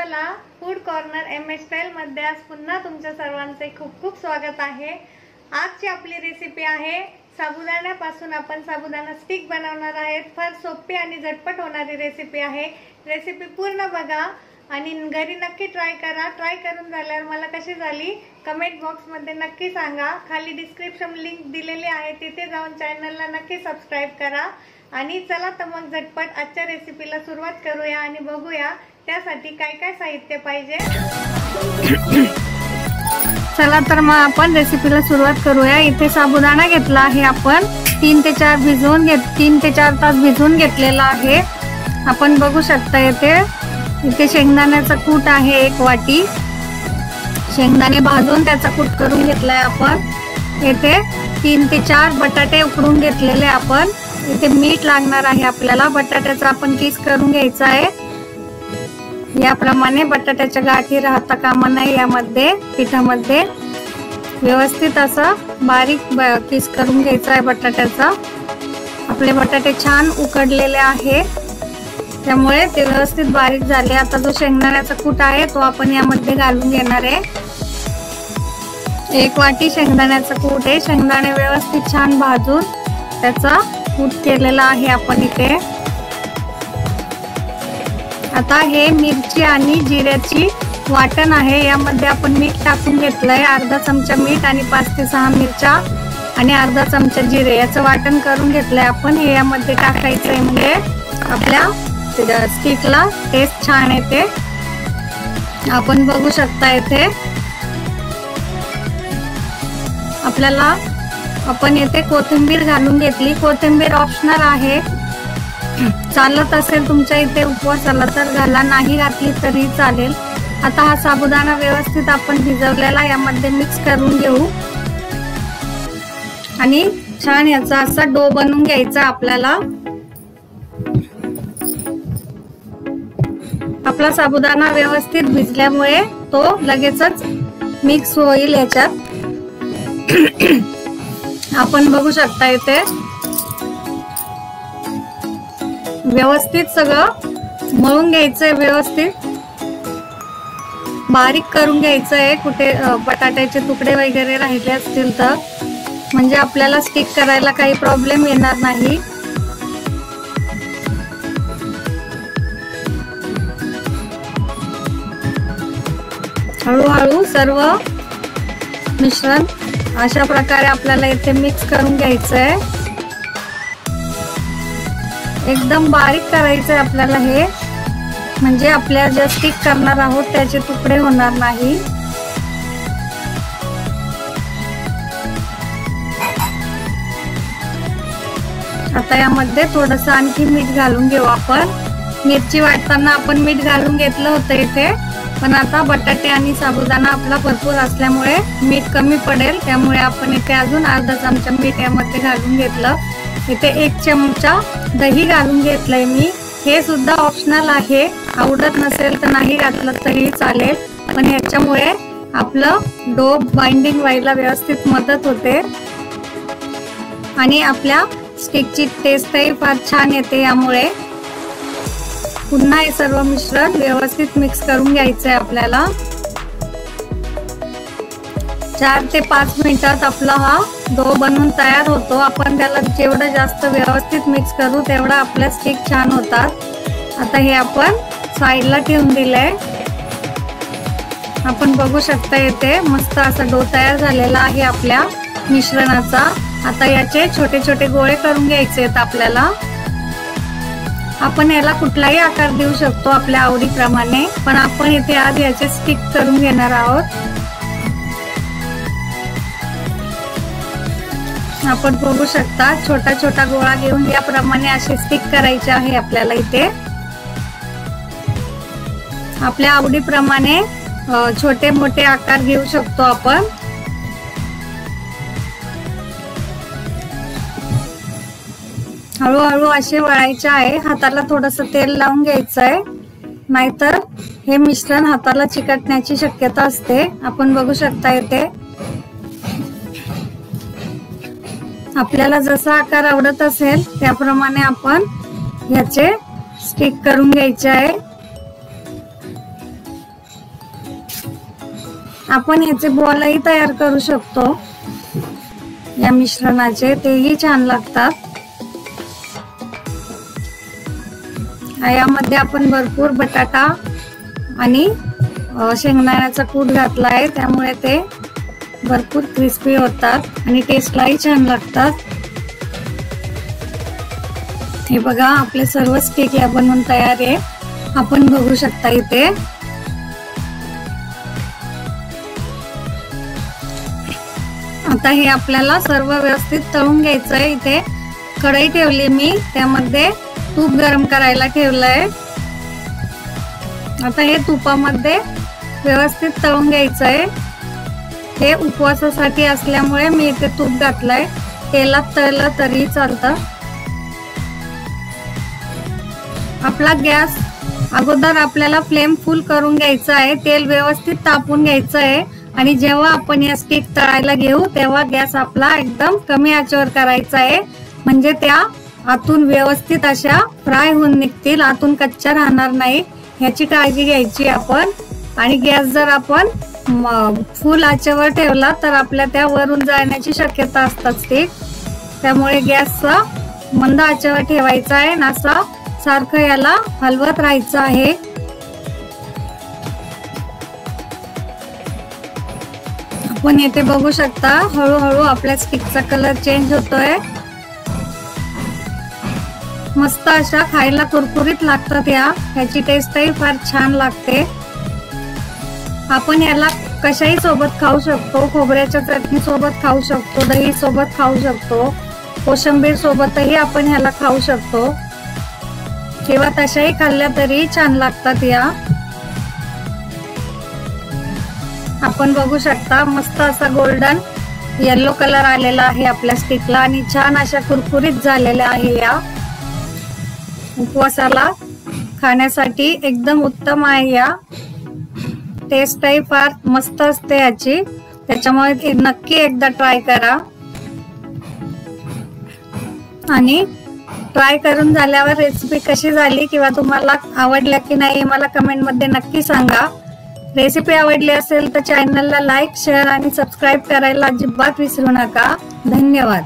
चला food corner MS style मध्ये आज पुन्हा तुमच्या सर्वांचे खूप खूप स्वागत आहे। आजची आपली रेसिपी आहे साबुदाण्यापासून आपण साबुदाणा स्टिक बनवणार आहोत। फार सोपी आणि झटपट होणारी रेसिपी आहे। रेसिपी पूर्ण बघा आणि घरी नक्की ट्राय करा। ट्राय करून झाल्यावर मला कशी झाली कमेंट बॉक्स मध्ये नक्की सांगा। खाली डिस्क्रिप्शन लिंक दिलेली आहे, तिथे जाऊन चॅनलला नक्की सबस्क्राइब करा। आणि चला तर मग झटपट आजच्या रेसिपीला सुरुवात करूया आणि बघूया त्यासाठी काय काय साहित्य पाहिजे। चला तर मग आपण रेसिपीला सुरुवात करूया। इथे साबुदाणा घेतला आहे आपण 3 ते 4 तास भिजवून घेतलेला आहे। आपण बघू शकता इथे शेंगदाण्याचा कूट आहे 1 वाटी। शेंगदाणे भाजून त्याचा कूट करून घेतलाय आपण। इथे 3 ते 4 बटाटे उकडून घेतलेले आपण। इथे मीठ लागणार आहे आपल्याला। बटाट्याचा आपण किस करून घ्यायचा आहे। याप्रमाणे बटाट्याच्या गाठी राहता कामा नये यामध्ये पिठामध्ये। व्यवस्थित असं बारीक किस करून घ्यायचा आहे बटाट्याचा। आपले बटाटे छान उकडलेले आहे त्यामुळे ते व्यवस्थित बारीक झाले। आता जो शेंगदाण्याचा कूट आहे तो आपण यामध्ये घालून घेणार आहे। 1 वाटी शेंगदाण्याचा कूट आहे। शेंगदाणे व्यवस्थित छान भाजून त्याचा कूट केलेला आहे आपण इथे। आता हे मिरची आणि जिऱ्याची वाटण आहे। यामध्ये आपण मीठ टाकून घेतलंय, अर्धा चमचा मीठ आणि 5 ते 6 मिरच्या आणि अर्धा चमचा जिरे याचं वाटण करून घेतलंय आपण। हे यामध्ये टाकायचं आहे म्हणजे आपल्या स्टिकला टेस्ट छान येते। आपण बघू शकता इथे आपल्याला आपण इथे कोथिंबीर घालून घेतली। कोथिंबीर ऑप्शनल आहे, चालत असेल तुमच्या इथे उपवासाला तर घाला, नाही घातली तरी चालेल। आता हा साबुदाणा व्यवस्थित आपण भिजवलेला यामध्ये मिक्स करून घेऊ आणि छान याचा असा डो बनवून घ्यायचा आपल्याला। आपला साबुदाणा व्यवस्थित भिजल्यामुळे तो लगेचच मिक्स होईल याच्यात। आपण बघू शकता इथे व्यवस्थित सगळं मळून घ्यायचंय, व्यवस्थित बारीक करून घ्यायचंय। कुठे बटाट्याचे तुकडे वगैरे राहिले असतील तर म्हणजे आपल्याला स्टिक करायला काही प्रॉब्लेम येणार नाही। हळूहळू सर्व मिश्रण अशा प्रकारे आपल्याला इथे मिक्स करून घ्यायचंय। एकदम बारीक करायचंय आपल्याला हे, म्हणजे आपल्या जे स्टिक करणार आहोत त्याचे तुकडे होणार नाही। आता यामध्ये थोडंसं आणखी मीठ घालून घेऊ आपण। मिरची वाटताना आपण मीठ घालून घेतलं होतं इथे, पण आता बटाटे आणि साबुदाणा आपला भरपूर असल्यामुळे मीठ कमी पडेल, त्यामुळे आपण इथे अजून अर्धा चमचा मीठ यामध्ये घालून घेतलं। इथे 1 चमचा दही घालून घेतलंय मी। हे सुद्धा ऑप्शनल आहे, आवडत नसेल तर नाही घातलं तरी चालेल, पण ह्याच्यामुळे आपलं डो बाइंडिंग व्हायला व्यवस्थित मदत होते आणि आपल्या स्टिकची टेस्टही फार छान येते यामुळे। पुन्हा हे सर्व मिश्रण व्यवस्थित मिक्स करून घ्यायचंय आपल्याला। 4 ते 5 मिनिटात आपला हा डो बनवून तयार होतो। आपण त्याला जेवढं जास्त व्यवस्थित मिक्स करू तेवढा आपल्या स्टिक छान होतात। आता हे आपण साईडला ठेवून दिलंय। आपण बघू शकता इथे मस्त असा डो तयार झालेला आहे आपल्या मिश्रणाचा। आता याचे छोटे छोटे गोळे करून घ्यायचे आहेत आपल्याला। आपण याला कुठलाही आकार देऊ शकतो आपल्या आवडीप्रमाणे, पण आपण इथे आज याचे स्टिक करून घेणार आहोत। आपण बघू शकता छोटा छोटा गोळा घेऊन याप्रमाणे असे स्टिक करायचे आहे आपल्याला इथे। आपल्या आवडीप्रमाणे छोटे मोठे आकार घेऊ शकतो आपण। हळूहळू असे वळायचे आहे। हाताला थोडंसं तेल लावून घ्यायचं आहे, नाहीतर हे मिश्रण हाताला चिकटण्याची शक्यता असते। आपण बघू शकता इथे आपल्याला जसा आकार आवडत असेल त्याप्रमाणे आपण याचे स्टिक करून घ्यायचे आहे। आपण याचे बॉलही तयार करू शकतो या मिश्रणाचे, तेही छान लागतात। यामध्ये आपण भरपूर बटाटा आणि शेंगदाण्याचा कूट घातला आहे, त्यामुळे ते भरपूर क्रिस्पी होतात आणि टेस्टलाही छान लागतात। हे बघा आपले सर्व स्टिक या बनवून तयार आहे, आपण बघू शकता इथे। आता हे आपल्याला सर्व व्यवस्थित तळून घ्यायचं आहे। इथे कढई ठेवली मी, त्यामध्ये तूप गरम करायला ठेवलंय। आता हे तुपामध्ये व्यवस्थित तळून घ्यायचं आहे। हे उपवासासाठी असल्यामुळे मी इथे तूप घातलंय, तेलात तळलं तरी चालतं। आपला गॅस अगोदर आपल्याला फ्लेम फुल करून घ्यायचा आहे, तेल व्यवस्थित तापून घ्यायचं आहे आणि जेव्हा आपण या स्टिक तळायला घेऊ तेव्हा गॅस आपला एकदम कमी आचेवर करायचा आहे, म्हणजे त्या आतून व्यवस्थित अशा फ्राय होऊन निघतील, आतून कच्च्या राहणार नाही, ह्याची काळजी घ्यायची आपण। आणि गॅस जर आपण फुल आचेवर ठेवला तर आपल्या त्या वरून जाण्याची शक्यता असते, त्यामुळे गॅसचा मंद आचेवर ठेवायचा आहे आणि असा सारखं याला हलवत राहायचं आहे। आपण येथे बघू शकता हळूहळू आपल्या स्टिकचा कलर चेंज होतोय। मस्त अशा खायला कुरकुरीत लागतात ह्याची टेस्टही फार छान लागते। आपण याला कशाही सोबत खाऊ शकतो, खोबऱ्याच्या चटणी सोबत खाऊ शकतो, दही सोबत खाऊ शकतो, कोशिंबीर सोबतही आपण ह्याला खाऊ शकतो किंवा तशाही खाल्ल्या तरी छान लागतात या। आपण बघू शकता मस्त असा गोल्डन येलो कलर आलेला आहे आपल्या स्टिकला आणि छान अशा कुरकुरीत झालेल्या आहे या। उपवासाला खाण्यासाठी एकदम उत्तम आहे या, टेस्टही फार मस्त असते याची, त्याच्यामुळे नक्की एकदा ट्राय करा। आणि ट्राय करून झाल्यावर रेसिपी कशी झाली किंवा तुम्हाला आवडल्या की नाही मला कमेंट मध्ये नक्की सांगा। रेसिपी आवडली असेल तर चॅनलला लाईक, शेअर आणि सबस्क्राईब करायला अजिबात विसरू नका। धन्यवाद।